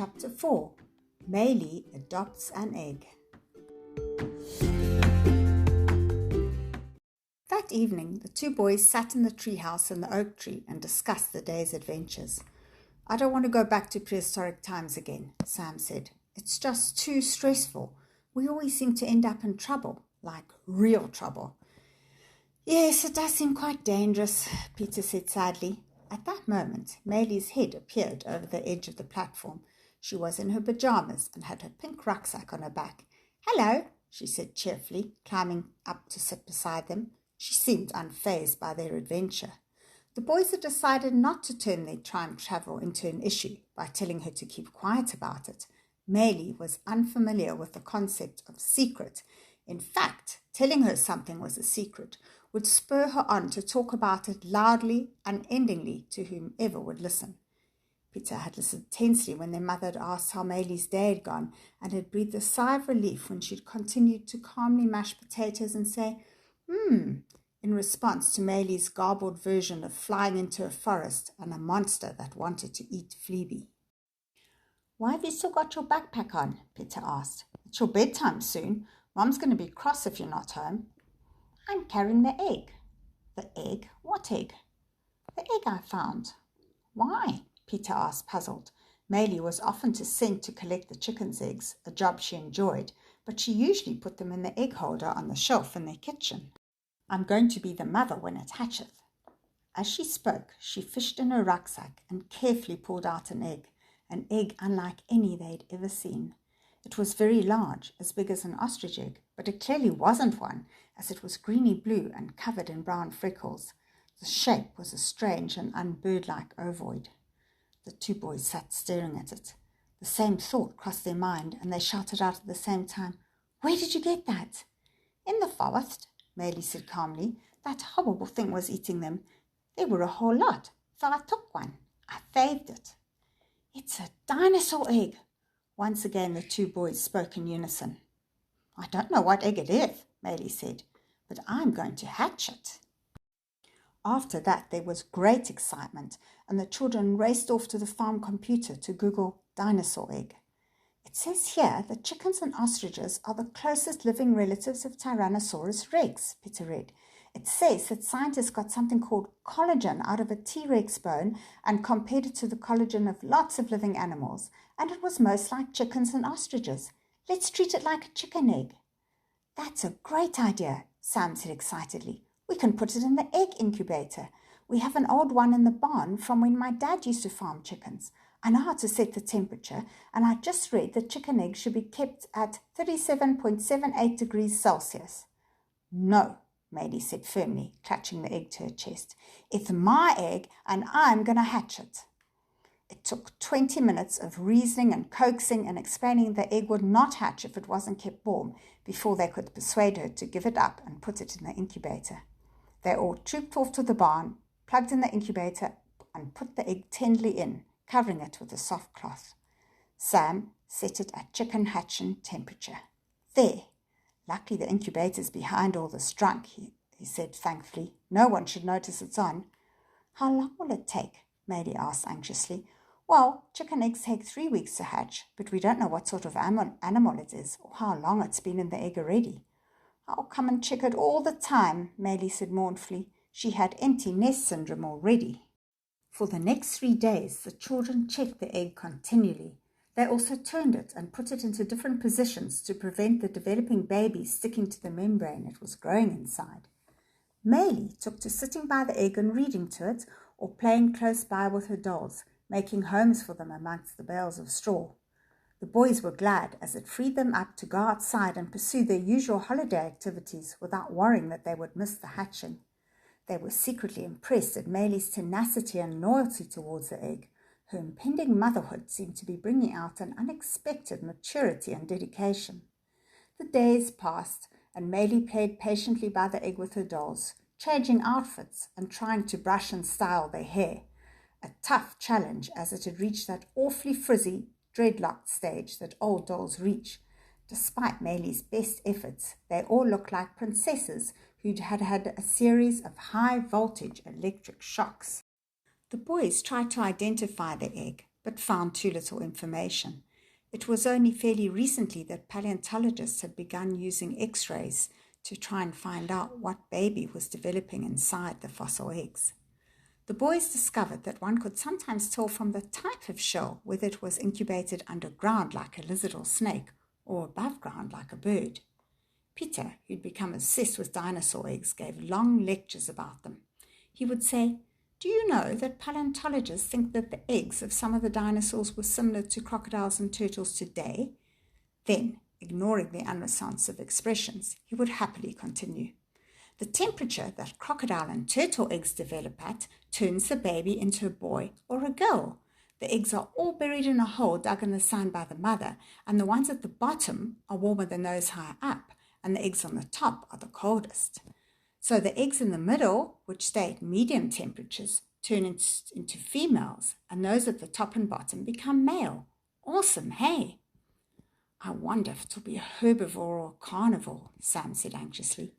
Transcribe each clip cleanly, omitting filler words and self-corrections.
Chapter 4. Maylee adopts an egg. That evening, the two boys sat in the treehouse in the oak tree and discussed the day's adventures. "I don't want to go back to prehistoric times again," Sam said. "It's just too stressful. We always seem to end up in trouble, like real trouble." "Yes, it does seem quite dangerous," Peter said sadly. At that moment, Maylee's head appeared over the edge of the platform. She was in her pajamas and had her pink rucksack on her back. "Hello," she said cheerfully, climbing up to sit beside them. She seemed unfazed by their adventure. The boys had decided not to turn their time travel into an issue by telling her to keep quiet about it. Maylee was unfamiliar with the concept of secret. In fact, telling her something was a secret would spur her on to talk about it loudly, unendingly, to whomever would listen. Peter had listened tensely when their mother had asked how Maylee's day had gone, and had breathed a sigh of relief when she'd continued to calmly mash potatoes and say, in response to Maylee's garbled version of flying into a forest and a monster that wanted to eat Fleabee. "Why have you still got your backpack on?" Peter asked. "It's your bedtime soon. Mom's going to be cross if you're not home." "I'm carrying the egg." "The egg? What egg?" "The egg I found." "Why?" Peter asked, puzzled. Maylee was often sent to collect the chickens' eggs, a job she enjoyed, but she usually put them in the egg holder on the shelf in their kitchen. "I'm going to be the mother when it hatcheth." As she spoke, she fished in her rucksack and carefully pulled out an egg unlike any they'd ever seen. It was very large, as big as an ostrich egg, but it clearly wasn't one, as it was greeny blue and covered in brown freckles. The shape was a strange and unbirdlike ovoid. The two boys sat staring at it. The same thought crossed their mind, and they shouted out at the same time, "Where did you get that?" "In the forest," Maylee said calmly. "That horrible thing was eating them. There were a whole lot, so I took one. I saved it." "It's a dinosaur egg." Once again the two boys spoke in unison. "I don't know what egg it is," Maylee said, "but I'm going to hatch it." After that there was great excitement, and the children raced off to the farm computer to Google dinosaur egg. "It says here that chickens and ostriches are the closest living relatives of Tyrannosaurus rex," Peter read. "It says that scientists got something called collagen out of a T-Rex bone and compared it to the collagen of lots of living animals, and it was most like chickens and ostriches. Let's treat it like a chicken egg." "That's a great idea," Sam said excitedly. "We can put it in the egg incubator. We have an old one in the barn from when my dad used to farm chickens. I know how to set the temperature, and I just read that chicken eggs should be kept at 37.78 degrees Celsius. "No," Maylee said firmly, clutching the egg to her chest. "It's my egg, and I'm going to hatch it." It took 20 minutes of reasoning and coaxing and explaining the egg would not hatch if it wasn't kept warm before they could persuade her to give it up and put it in the incubator. They all trooped off to the barn, plugged in the incubator, and put the egg tenderly in, covering it with a soft cloth. Sam set it at chicken hatching temperature. "There. Luckily the incubator's behind all this drunk," he said thankfully. "No one should notice it's on." "How long will it take?" Maylee asked anxiously. "Well, chicken eggs take 3 weeks to hatch, but we don't know what sort of animal it is or how long it's been in the egg already." "I'll come and check it all the time," Maylee said mournfully. She had empty nest syndrome already. For the next 3 days, the children checked the egg continually. They also turned it and put it into different positions to prevent the developing baby sticking to the membrane it was growing inside. Maylee took to sitting by the egg and reading to it, or playing close by with her dolls, making homes for them amongst the bales of straw. The boys were glad, as it freed them up to go outside and pursue their usual holiday activities without worrying that they would miss the hatching. They were secretly impressed at Maylee's tenacity and loyalty towards the egg. Her impending motherhood seemed to be bringing out an unexpected maturity and dedication. The days passed, and Maylee played patiently by the egg with her dolls, changing outfits and trying to brush and style their hair. A tough challenge, as it had reached that awfully frizzy, dreadlocked stage that old dolls reach. Despite Maylee's best efforts, they all looked like princesses who'd had a series of high-voltage electric shocks. The boys tried to identify the egg, but found too little information. It was only fairly recently that paleontologists had begun using X-rays to try and find out what baby was developing inside the fossil eggs. The boys discovered that one could sometimes tell from the type of shell whether it was incubated underground like a lizard or snake or above ground like a bird. Peter, who'd become obsessed with dinosaur eggs, gave long lectures about them. He would say, "Do you know that paleontologists think that the eggs of some of the dinosaurs were similar to crocodiles and turtles today?" Then, ignoring the unresponsive expressions, he would happily continue. "The temperature that crocodile and turtle eggs develop at turns the baby into a boy or a girl. The eggs are all buried in a hole dug in the sand by the mother, and the ones at the bottom are warmer than those higher up, and the eggs on the top are the coldest. So the eggs in the middle, which stay at medium temperatures, turn into females, and those at the top and bottom become male. Awesome, hey?" "I wonder if it'll be a herbivore or a carnivore," Sam said anxiously.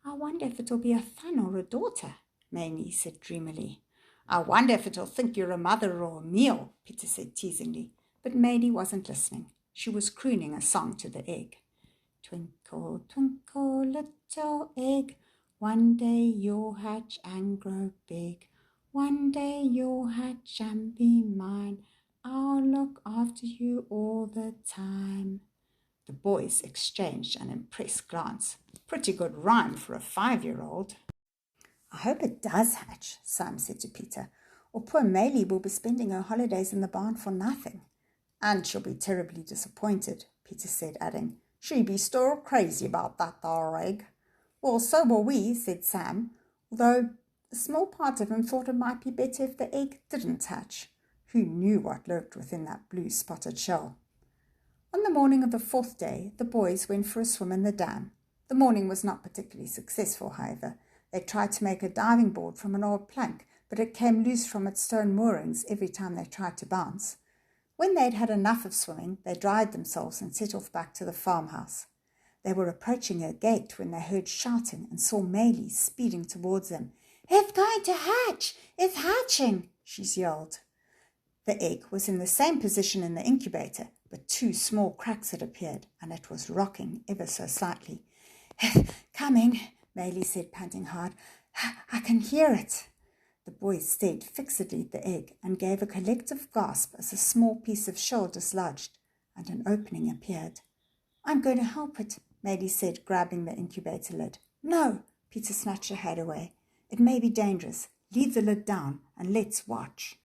"I wonder if it'll be a son or a daughter," Maylee said dreamily. "I wonder if it'll think you're a mother or a meal," Peter said teasingly. But Maylee wasn't listening. She was crooning a song to the egg. "Twinkle, twinkle, little egg, one day you'll hatch and grow big. One day you'll hatch and be mine. I'll look after you all the time." The boys exchanged an impressed glance. Pretty good rhyme for a 5-year-old. "I hope it does hatch," Sam said to Peter, "or poor Maylee will be spending her holidays in the barn for nothing." "And she'll be terribly disappointed," Peter said, adding, "she'll be still crazy about that there egg." "Well, so will we," said Sam, although a small part of him thought it might be better if the egg didn't hatch. Who knew what lurked within that blue spotted shell? On the morning of the 4th day, the boys went for a swim in the dam. The morning was not particularly successful, however. They tried to make a diving board from an old plank, but it came loose from its stone moorings every time they tried to bounce. When they'd had enough of swimming, they dried themselves and set off back to the farmhouse. They were approaching a gate when they heard shouting and saw Maylee speeding towards them. "It's going to hatch! It's hatching!" she yelled. The egg was in the same position in the incubator, but 2 small cracks had appeared, and it was rocking ever so slightly. "Coming," Maylee said, panting hard. "I can hear it." The boys stared fixedly at the egg and gave a collective gasp as a small piece of shell dislodged and an opening appeared. "I'm going to help it," Maylee said, grabbing the incubator lid. "No," Peter snatched her head away. "It may be dangerous. Leave the lid down and let's watch."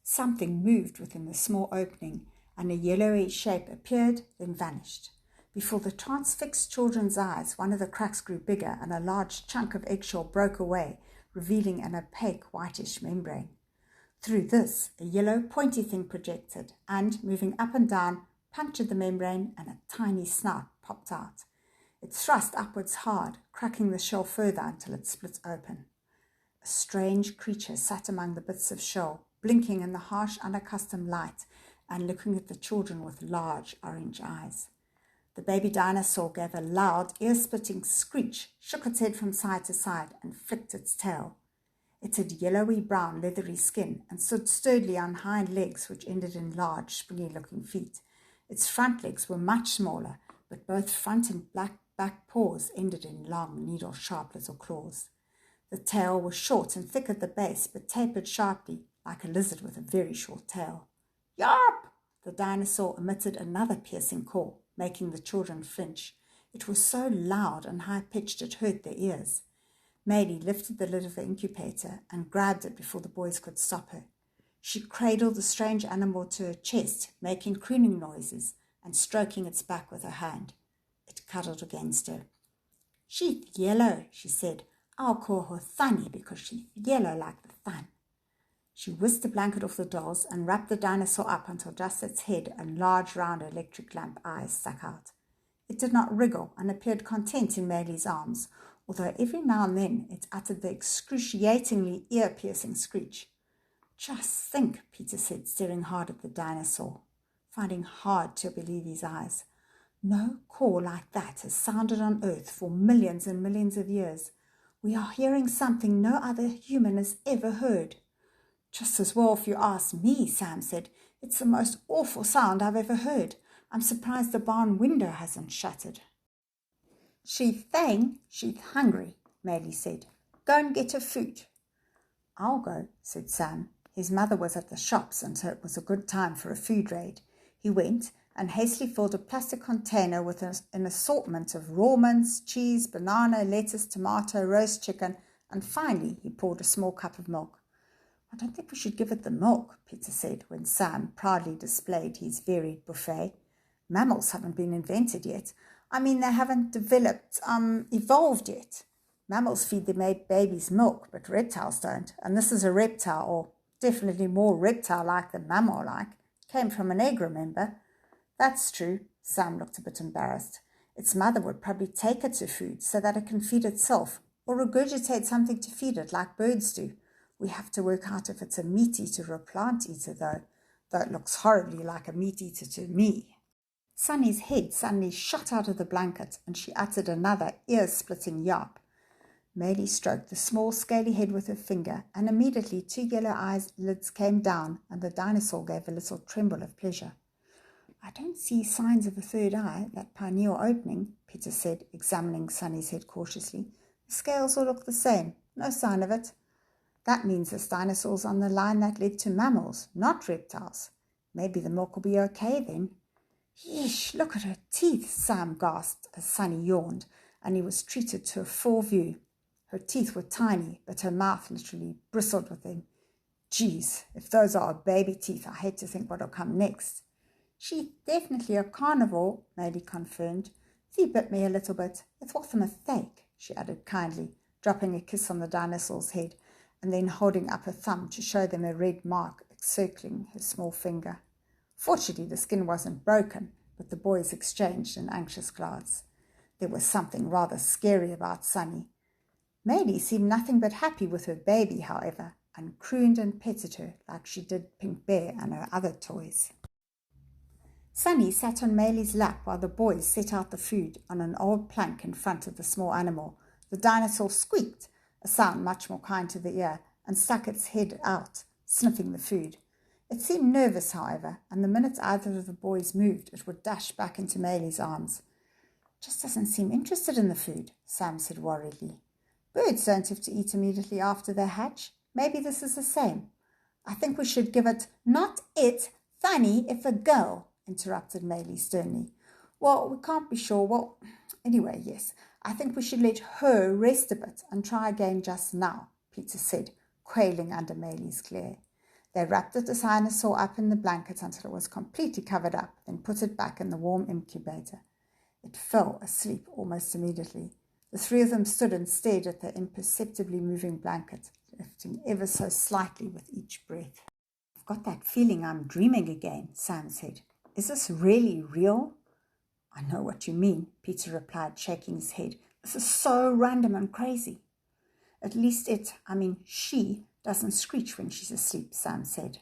Something moved within the small opening, and a yellowy shape appeared, then vanished. Before the transfixed children's eyes, one of the cracks grew bigger, and a large chunk of eggshell broke away, revealing an opaque whitish membrane. Through this, a yellow pointy thing projected, and, moving up and down, punctured the membrane, and a tiny snout popped out. It thrust upwards hard, cracking the shell further until it split open. A strange creature sat among the bits of shell, blinking in the harsh, unaccustomed light and looking at the children with large orange eyes. The baby dinosaur gave a loud, ear-splitting screech, shook its head from side to side, and flicked its tail. It had yellowy-brown, leathery skin and stood sturdily on hind legs which ended in large, springy-looking feet. Its front legs were much smaller, but both front and back paws ended in long, needle-sharp little claws. The tail was short and thick at the base, but tapered sharply, like a lizard with a very short tail. "Yarp!" The dinosaur emitted another piercing call, making the children flinch. It was so loud and high-pitched it hurt their ears. Maylee lifted the lid of the incubator and grabbed it before the boys could stop her. She cradled the strange animal to her chest, making crooning noises and stroking its back with her hand. It cuddled against her. "She's yellow," she said. "I'll call her Thunny because she's yellow like the sun." She whisked the blanket off the dolls and wrapped the dinosaur up until just its head and large round electric lamp eyes stuck out. It did not wriggle and appeared content in Maylee's arms, although every now and then it uttered the excruciatingly ear-piercing screech. "Just think," Peter said, staring hard at the dinosaur, finding hard to believe his eyes. "No call like that has sounded on Earth for millions and millions of years. We are hearing something no other human has ever heard." Just as well if you ask me, Sam said. It's the most awful sound I've ever heard. I'm surprised the barn window hasn't shattered. She's thang, she's hungry, Maylee said. Go and get her food. I'll go, said Sam. His mother was at the shops, and so it was a good time for a food raid. He went and hastily filled a plastic container with an assortment of raw mince, cheese, banana, lettuce, tomato, roast chicken, and finally he poured a small cup of milk. I don't think we should give it the milk, Peter said, when Sam proudly displayed his varied buffet. Mammals haven't been invented yet. I mean, they haven't evolved yet. Mammals feed their babies milk, but reptiles don't. And this is a reptile, or definitely more reptile-like than mammal-like. Came from an egg, remember? That's true. Sam looked a bit embarrassed. Its mother would probably take it to food so that it can feed itself, or regurgitate something to feed it like birds do. We have to work out if it's a meat eater or a plant eater, though it looks horribly like a meat eater to me. Sunny's head suddenly shot out of the blanket, and she uttered another ear-splitting yelp. Maylee stroked the small, scaly head with her finger, and immediately 2 yellow eyelids came down, and the dinosaur gave a little tremble of pleasure. I don't see signs of a third eye, that pineal opening, Peter said, examining Sunny's head cautiously. The scales all look the same. No sign of it. That means this dinosaur's on the line that led to mammals, not reptiles. Maybe the milk will be okay then. Yeesh, look at her teeth, Sam gasped as Sunny yawned, and he was treated to a full view. Her teeth were tiny, but her mouth literally bristled with them. Geez, if those are her baby teeth, I hate to think what'll come next. She's definitely a carnivore, Maylee confirmed. She bit me a little bit. It's worth a mistake, she added kindly, dropping a kiss on the dinosaur's head, and then holding up her thumb to show them a red mark encircling her small finger. Fortunately, the skin wasn't broken, but the boys exchanged an anxious glance. There was something rather scary about Sunny. Maylee seemed nothing but happy with her baby, however, and crooned and petted her like she did Pink Bear and her other toys. Sunny sat on Maylee's lap while the boys set out the food on an old plank in front of the small animal. The dinosaur squeaked, a sound much more kind to the ear, and stuck its head out, sniffing the food. It seemed nervous, however, and the minute either of the boys moved, it would dash back into Maylee's arms. Just doesn't seem interested in the food, Sam said worriedly. Birds don't have to eat immediately after they hatch. Maybe this is the same. I think we should give it, not it, Fanny, if a girl, interrupted Maylee sternly. Well, we can't be sure. Well, anyway, yes, I think we should let her rest a bit and try again just now, Peter said, quailing under Maylee's glare. They wrapped the dinosaur up in the blanket until it was completely covered up, then put it back in the warm incubator. It fell asleep almost immediately. The three of them stood and stared at the imperceptibly moving blanket, lifting ever so slightly with each breath. I've got that feeling I'm dreaming again, Sam said. Is this really real? I know what you mean, Peter replied, shaking his head. This is so random and crazy. At least she doesn't screech when she's asleep, Sam said.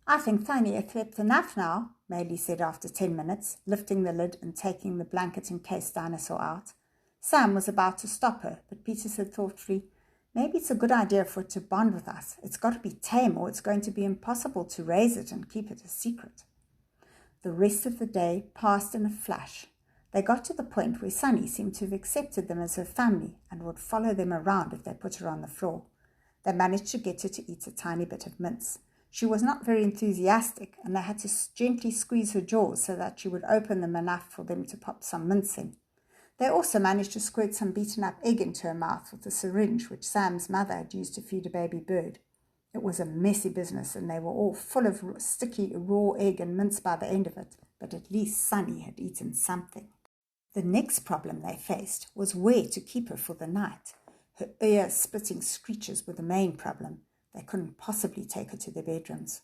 I think Fanny has slept enough now, Maylee said after 10 minutes, lifting the lid and taking the blanket-encased dinosaur out. Sam was about to stop her, but Peter said thoughtfully, maybe it's a good idea for it to bond with us. It's got to be tame or it's going to be impossible to raise it and keep it a secret. The rest of the day passed in a flash. They got to the point where Sunny seemed to have accepted them as her family and would follow them around if they put her on the floor. They managed to get her to eat a tiny bit of mince. She was not very enthusiastic, and they had to gently squeeze her jaws so that she would open them enough for them to pop some mince in. They also managed to squirt some beaten-up egg into her mouth with a syringe which Sam's mother had used to feed a baby bird. It was a messy business, and they were all full of sticky raw egg and mince by the end of it, but at least Sunny had eaten something. The next problem they faced was where to keep her for the night. Her ear-splitting screeches were the main problem. They couldn't possibly take her to their bedrooms.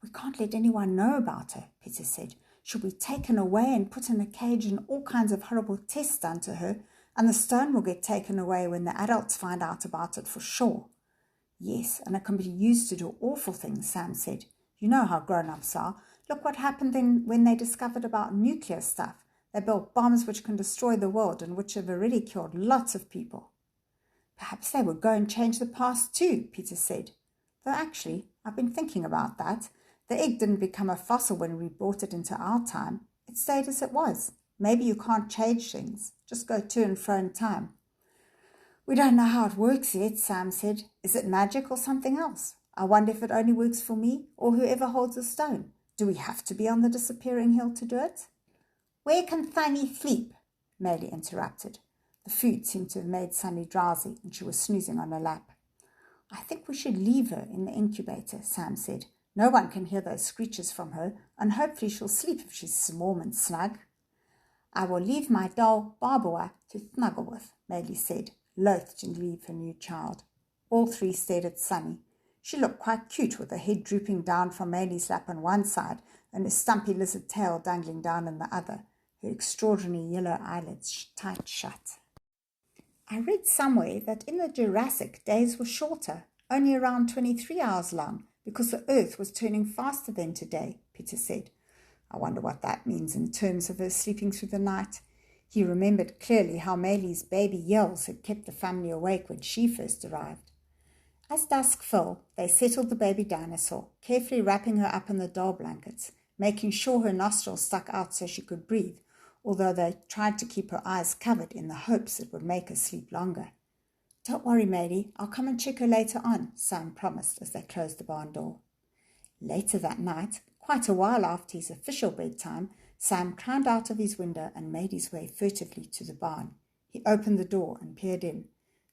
We can't let anyone know about her, Peter said. She'll be taken away and put in a cage and all kinds of horrible tests done to her, and the stone will get taken away when the adults find out about it for sure. Yes, and it can be used to do awful things, Sam said. You know how grown-ups are. Look what happened then when they discovered about nuclear stuff. They built bombs which can destroy the world and which have already killed lots of people. Perhaps they would go and change the past too, Peter said. Though actually, I've been thinking about that. The egg didn't become a fossil when we brought it into our time. It stayed as it was. Maybe you can't change things, just go to and fro in time. We don't know how it works yet, Sam said. Is it magic or something else? I wonder if it only works for me or whoever holds a stone. Do we have to be on the disappearing hill to do it? Where can Sunny sleep? Maylee interrupted. The food seemed to have made Sunny drowsy and she was snoozing on her lap. I think we should leave her in the incubator, Sam said. No one can hear those screeches from her, and hopefully she'll sleep if she's warm and snug. I will leave my doll, Barbara, to snuggle with, Maylee said, loath to leave her new child. All three stared at Sunny. She looked quite cute with her head drooping down from Maylee's lap on one side and her stumpy lizard tail dangling down on the other, her extraordinary yellow eyelids tight shut. I read somewhere that in the Jurassic days were shorter, only around 23 hours long, because the Earth was turning faster than today, Peter said. I wonder what that means in terms of her sleeping through the night. He remembered clearly how Maylee's baby yells had kept the family awake when she first arrived. As dusk fell, they settled the baby dinosaur, carefully wrapping her up in the doll blankets, making sure her nostrils stuck out so she could breathe, although they tried to keep her eyes covered in the hopes it would make her sleep longer. Don't worry, Maylee, I'll come and check her later on, Sam promised as they closed the barn door. Later that night, quite a while after his official bedtime, Sam climbed out of his window and made his way furtively to the barn. He opened the door and peered in.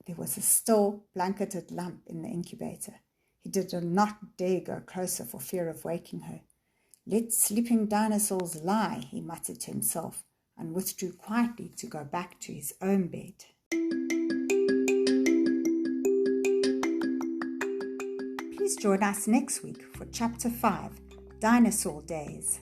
There was a still, blanketed lump in the incubator. He did not dare go closer for fear of waking her. Let sleeping dinosaurs lie, he muttered to himself, and withdrew quietly to go back to his own bed. Please join us next week for Chapter 5, Dinosaur Days.